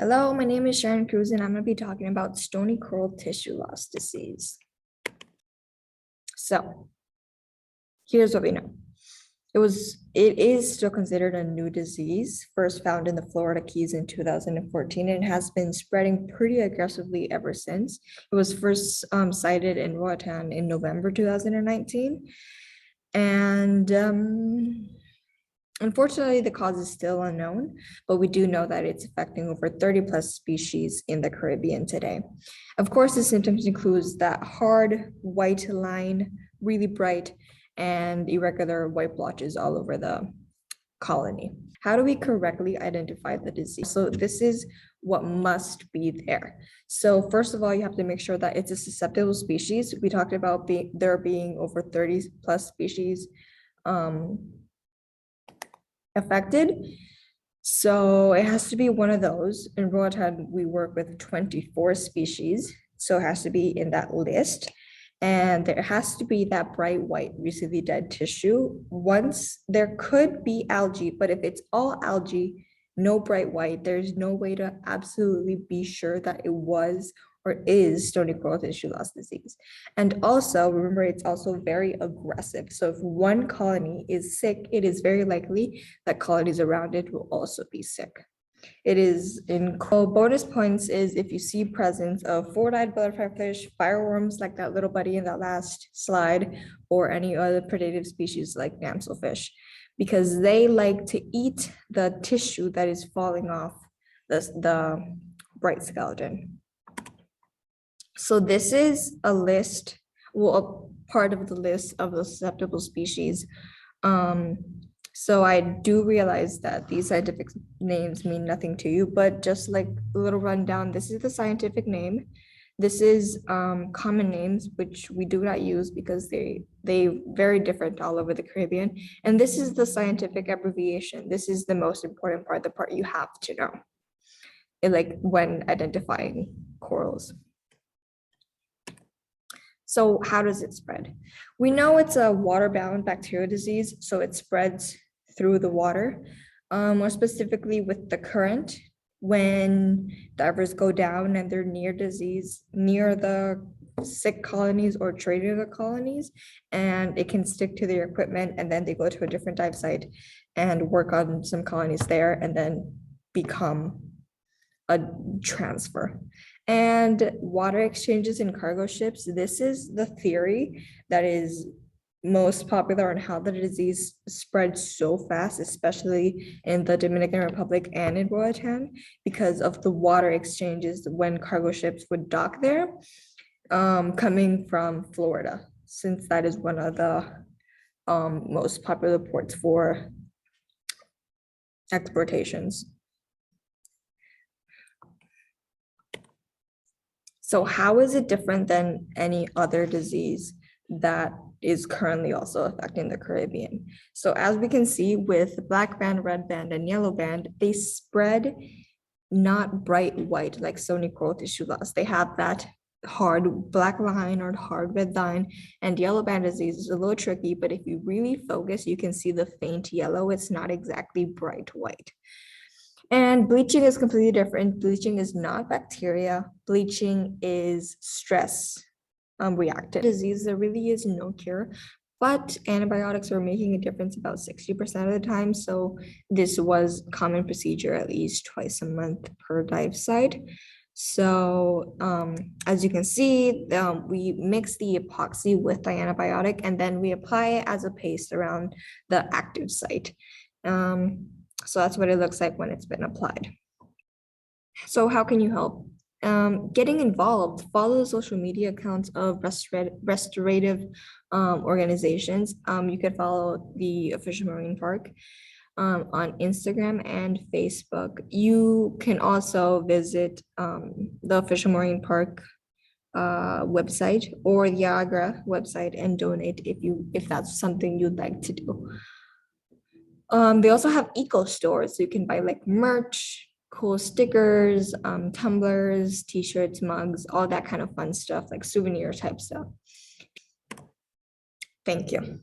Hello, my name is Sharon Cruz, and I'm going to be talking about stony coral tissue loss disease. So, here's what we know. It is still considered a new disease, first found in the Florida Keys in 2014, and has been spreading pretty aggressively ever since. It was first cited in Roatan in November 2019, and unfortunately, the cause is still unknown, but we do know that it's affecting over 30 plus species in the Caribbean today. Of course, the symptoms includes that hard white line, really bright and irregular white blotches all over the colony. How do we correctly identify the disease? So this is what must be there. So first of all, you have to make sure that it's a susceptible species. We talked about there being over 30 plus species affected. So it has to be one of those. In Roatan, we work with 24 species. So it has to be in that list. And there has to be that bright white, recently dead tissue. Once there could be algae, but if it's all algae, no bright white, there's no way to absolutely be sure that it was or is stony coral tissue loss disease. And also remember, it's also very aggressive. So if one colony is sick, it is very likely that colonies around it will also be sick. It is in bonus points is if you see presence of forward-eyed butterfly fish, fireworms like that little buddy in that last slide, or any other predative species like damselfish, because they like to eat the tissue that is falling off the bright skeleton. So this is a list, well, a part of the list of the susceptible species. So I do realize that these scientific names mean nothing to you, but just like a little rundown, this is the scientific name. This is common names, which we do not use because they very different all over the Caribbean. And this is the scientific abbreviation. This is the most important part, the part you have to know, like when identifying corals. So how does it spread? We know it's a water-bound bacterial disease, so it spreads through the water, more specifically with the current. When divers go down and they're near the sick colonies or trading the colonies, and it can stick to their equipment, and then they go to a different dive site and work on some colonies there, and then become a transfer. And water exchanges in cargo ships, this is the theory that is most popular on how the disease spreads so fast, especially in the Dominican Republic and in Roatan, because of the water exchanges when cargo ships would dock there, coming from Florida, since that is one of the most popular ports for exportations. So how is it different than any other disease that is currently also affecting the Caribbean? So as we can see with black band, red band, and yellow band, they spread not bright white like stony coral tissue loss. They have that hard black line or hard red line, and yellow band disease is a little tricky, but if you really focus, you can see the faint yellow. It's not exactly bright white. And bleaching is completely different. Bleaching is not bacteria. Bleaching is stress reactive disease. There really is no cure, but antibiotics are making a difference about 60% of the time. So this was common procedure at least twice a month per dive site. So as you can see, we mix the epoxy with the antibiotic, and then we apply it as a paste around the active site. So that's what it looks like when it's been applied. So how can you help? Getting involved, follow the social media accounts of restorative organizations. You could follow the official marine park on Instagram and Facebook. You can also visit the official marine park website or the Agra website and donate if that's something you'd like to do. They also have eco stores, so you can buy like merch, cool stickers, tumblers, t-shirts, mugs, all that kind of fun stuff, like souvenir type stuff. Thank you.